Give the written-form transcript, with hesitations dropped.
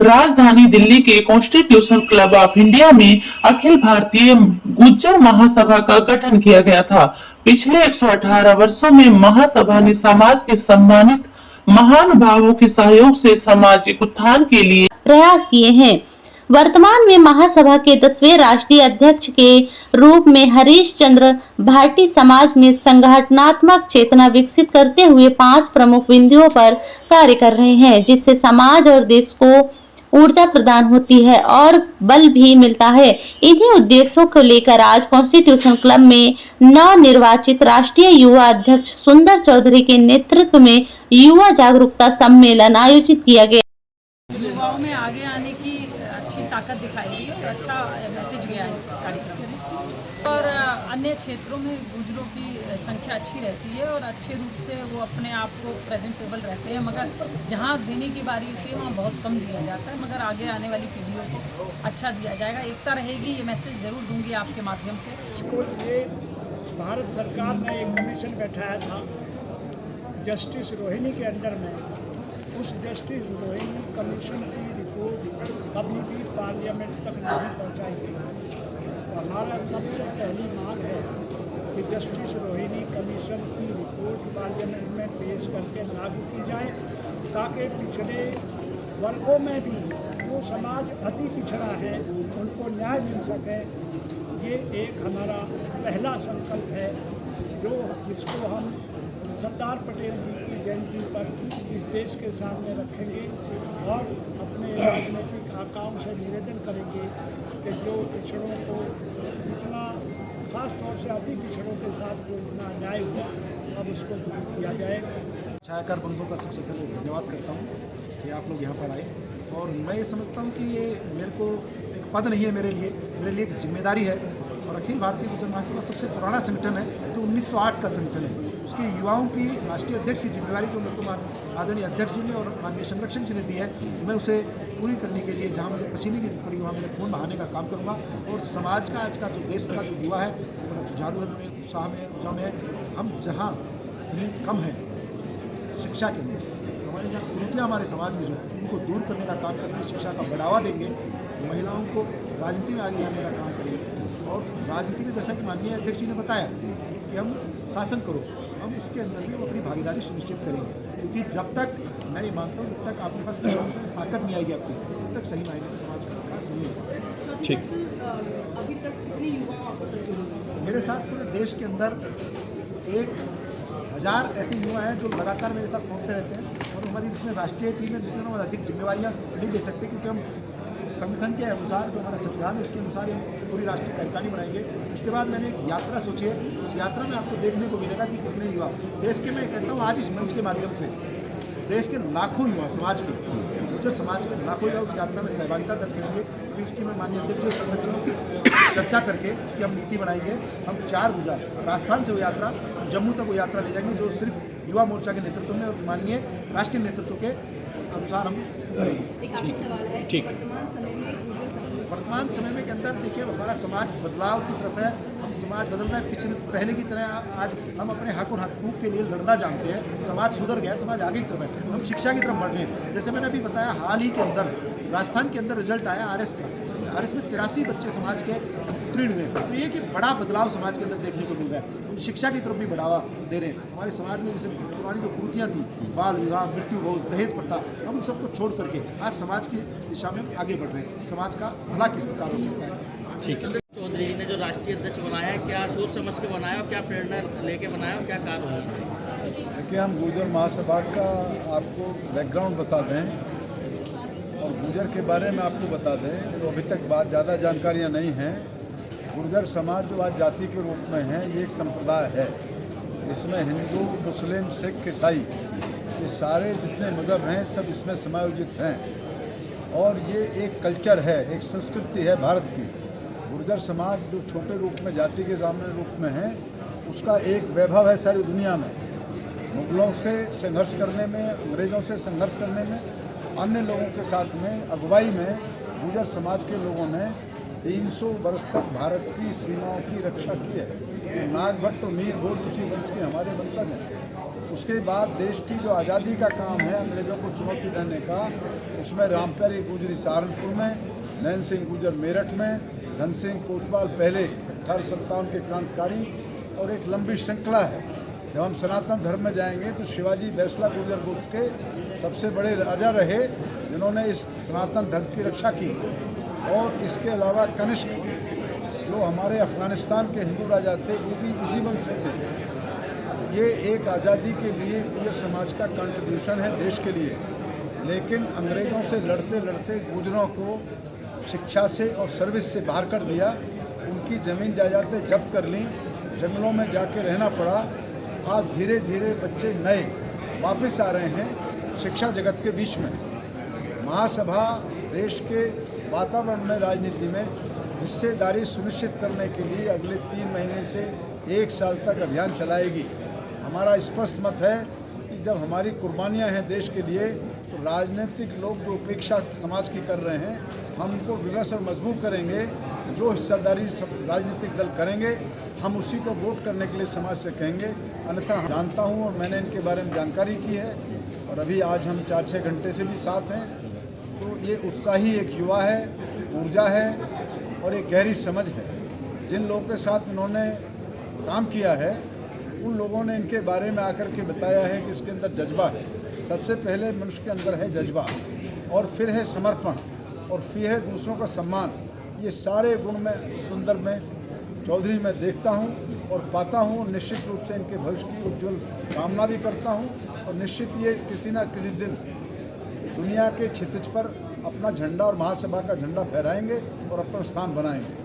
राजधानी दिल्ली के constitution club of India में अखिल भारतीय गुज्जर महासभा का गठन किया गया था। पिछले 118 वर्षों में महासभा ने समाज के सम्मानित महानुभावों के सहयोग से सामाजिक उत्थान के लिए प्रयास किए हैं। वर्तमान में महासभा के 10वें राष्ट्रीय अध्यक्ष के रूप में हरीश चंद्र भाटी समाज में संगठनात्मक चेतना विकसित करते हुए 5 प्रमुख बिंदुओं पर कार्य कर रहे हैं, जिससे समाज और देश को ऊर्जा प्रदान होती है और बल भी मिलता है। इन्हीं उद्देश्यों को लेकर आज कॉन्स्टिट्यूशन क्लब में नवनिर्वाचित राष्ट्रीय युवा अध्यक्ष सुंदर चौधरी के नेतृत्व में युवा जागरूकता सम्मेलन आयोजित किया गया। युवाओं में आगे आने की अच्छी ताकत दिखाई गई और अच्छा मैसेज गया इस कार्यक्रम में। और अन्य क्षेत्रों में गुजरों की संख्या अच्छी रहती है और अच्छे रूप से वो अपने आप को प्रेजेंटेबल रहते हैं, मगर जहाँ देने की बारी होती है वहाँ बहुत कम दिया जाता है। मगर आगे आने वाली पीढ़ियों को अच्छा दिया जाएगा, एकता रहेगी, ये मैसेज ज़रूर दूंगी आपके माध्यम से। इसको लिए भारत सरकार ने एक कमीशन बैठाया था जस्टिस रोहिणी के अंडर में। उस जस्टिस रोहिणी कमीशन की रिपोर्ट अभी भी पार्लियामेंट तक नहीं पहुंचाई गई। तो हमारा सबसे पहली मांग है कि जस्टिस रोहिणी कमीशन की रिपोर्ट पार्लियामेंट में पेश करके लागू की जाए, ताकि पिछड़े वर्गों में भी जो समाज अति पिछड़ा है उनको न्याय मिल सके। ये एक हमारा पहला संकल्प है जिसको हम सरदार पटेल जी की जयंती पर इस देश के सामने रखेंगे और अपने राजनीतिक आकाओं से निवेदन करेंगे कि जो पिछड़ों को इतना खास तौर से अति पिछड़ों के साथ जो इतना अन्याय हुआ अब उसको दूर किया जाए। छायाकार बंधुओं का सबसे पहले धन्यवाद करता हूँ कि आप लोग यहाँ पर आए, और मैं ये समझता हूँ कि ये मेरे को एक पद नहीं है, मेरे लिए एक जिम्मेदारी है। और अखिल भारतीय गुज्जर महासभा सबसे पुराना संगठन है जो 1908 का संगठन है। उसके युवाओं की राष्ट्रीय अध्यक्ष की जिम्मेदारी जो मेरे को आदरणीय अध्यक्ष जी ने और माननीय संरक्षक जी ने दी है, मैं उसे पूरी करने के लिए जहाँ मुझे पसीने की पड़ी वहाँ मेरे खून बहाने का काम करूँगा। और समाज का आज का जो देश का जो युवा है बड़ा जुझारू में, उत्साह में, ऊर्जा में है। हम जहाँ कहीं कम हैं शिक्षा के अंदर, हमारे जहाँ कुरीतियाँ हमारे समाज में जो उनको दूर करने का काम करेंगे, शिक्षा का बढ़ावा देंगे, महिलाओं को राजनीति में आगे लाने का काम करेंगे। और राजनीति में जैसा कि माननीय अध्यक्ष जी ने बताया कि हम शासन करो, हम उसके अंदर भी अपनी भागीदारी सुनिश्चित करेंगे, क्योंकि जब तक मैं ये मानता हूँ जब तक आपके पास ताकत नहीं आएगी आपकी, तब तक सही मायने में समाज का विकास नहीं होगा। ठीक। अभी तक कितने युवा मेरे साथ पूरे देश के अंदर 1000 ऐसे युवा हैं जो लगातार मेरे साथ पहुँचते रहते हैं। और हमारी इसमें राष्ट्रीय टीम है जिसमें हम अधिक जिम्मेवारियाँ नहीं ले सकते, क्योंकि हम संगठन के अनुसार जो हमारा संविधान है उसके अनुसार हम पूरी राष्ट्रीय कार्यकारिणी बनाएंगे। उसके बाद मैंने एक यात्रा सोची है, उस यात्रा में आपको देखने को मिलेगा कि कितने युवा देश के, मैं कहता हूँ आज इस मंच के माध्यम से देश के लाखों युवा समाज के गुज्जर समाज के लाखों युवा उस यात्रा में सहभागिता दर्ज करेंगे। फिर उसकी मैं माननीय अध्यक्ष संरक्षण की चर्चा करके उसकी हम नीति बनाएंगे। हम 4 गुजरात राजस्थान से वो यात्रा जम्मू तक वो यात्रा ले जाएंगे, जो सिर्फ युवा मोर्चा के नेतृत्व में और माननीय राष्ट्रीय नेतृत्व के अनुसार हम ठीक। वर्तमान समय में के अंदर देखिए हमारा समाज बदलाव की तरफ है। हम समाज बदल रहा है, पहले की तरह आज हम अपने हक और हकूक़ के लिए लड़ना जानते हैं। समाज सुधर गया, समाज आगे की तरफ है, हम शिक्षा की तरफ बढ़ रहे हैं। जैसे मैंने अभी बताया, हाल ही के अंदर राजस्थान के अंदर रिजल्ट आया आरएस का, आरएस में 83 बच्चे समाज के उत्तीर्ण हुए। तो ये कि बड़ा बदलाव समाज के अंदर देखने को मिल रहा है। हम शिक्षा की तरफ भी बढ़ावा दे रहे हैं। हमारे समाज में जैसे पुरानी जो कुरीतियाँ थी, बाल विवाह, मृत्यु भोज, दहेज प्रथा, हम उन सबको छोड़ करके आज समाज की दिशा में हम आगे बढ़ रहे हैं। समाज का भला किस प्रकार हो सकता है। ठीक है। चौधरी जी ने जो राष्ट्रीय अध्यक्ष बनाया है, क्या सोच समझ के बनाया और क्या प्रेरणा लेके बनाया और क्या कारण है? देखिए, हम गुर्जर महासभा का आपको बैकग्राउंड बता दें और गुर्जर के बारे में आपको बता दें, तो अभी तक बात ज़्यादा जानकारियाँ नहीं हैं। गुर्जर समाज जो आज जाति के रूप में है, ये एक संप्रदाय है। इसमें हिंदू, मुस्लिम, सिख, ईसाई, ये सारे जितने मज़हब हैं सब इसमें समायोजित हैं। और ये एक कल्चर है, एक संस्कृति है भारत की। गुर्जर समाज जो छोटे रूप में जाति के सामने रूप में है, उसका एक वैभव है सारी दुनिया में। मुगलों से संघर्ष करने में, अंग्रेज़ों से संघर्ष करने में, अन्य लोगों के साथ में अगुवाई में गुर्जर समाज के लोगों ने 300 वर्ष तक भारत की सीमाओं की रक्षा की है। नागभट्ट और मीर भोज उसी वंश के हमारे वंशज हैं। उसके बाद देश की जो आज़ादी का काम है अंग्रेज़ों को चुनौती देने का, उसमें रामप्यारी गुजरी सहारनपुर में, नैन सिंह गुजर मेरठ में, धन सिंह कोतवाल पहले 1857 के क्रांतिकारी, और एक लंबी श्रृंखला है। जब हम सनातन धर्म में जाएंगे तो शिवाजी बैसला गुर्जर गुट के सबसे बड़े राजा रहे जिन्होंने इस सनातन धर्म की रक्षा की, और इसके अलावा कनिष्क जो हमारे अफगानिस्तान के हिंदू राजा थे वो भी इसी वंश से थे। ये एक आज़ादी के लिए गुर्जर समाज का कंट्रीब्यूशन है देश के लिए, लेकिन अंग्रेज़ों से लड़ते लड़ते गुर्जरों को शिक्षा से और सर्विस से बाहर कर दिया, उनकी ज़मीन जायदादें जब्त कर लीं, जंगलों में जाके रहना पड़ा। आज धीरे धीरे बच्चे नए वापस आ रहे हैं शिक्षा जगत के बीच में। महासभा देश के वातावरण में, राजनीति में हिस्सेदारी सुनिश्चित करने के लिए अगले 3 महीने से 1 साल तक अभियान चलाएगी। हमारा स्पष्ट मत है कि जब हमारी कुर्बानियां हैं देश के लिए, तो राजनीतिक लोग जो उपेक्षा समाज की कर रहे हैं, हम उनको विवश और मजबूर करेंगे। जो हिस्सेदारी राजनीतिक दल करेंगे, हम उसी को वोट करने के लिए समाज से कहेंगे। अन्यथा जानता हूँ और मैंने इनके बारे में जानकारी की है, और अभी आज हम 4-6 घंटे से भी साथ हैं। तो ये उत्साही एक युवा है, ऊर्जा है और एक गहरी समझ है। जिन लोगों के साथ इन्होंने काम किया है, उन लोगों ने इनके बारे में आकर के बताया है कि इसके अंदर जज्बा है। सबसे पहले मनुष्य के अंदर है जज्बा, और फिर है समर्पण, और फिर है दूसरों का सम्मान। ये सारे गुण मैं सुंदर में, चौधरी में देखता हूँ और पाता हूँ। निश्चित रूप से इनके भविष्य की उज्जवल कामना भी करता हूँ, और निश्चित ये किसी न किसी दिन दुनिया के क्षितिज पर अपना झंडा और महासभा का झंडा फहराएंगे और अपना स्थान बनाएंगे।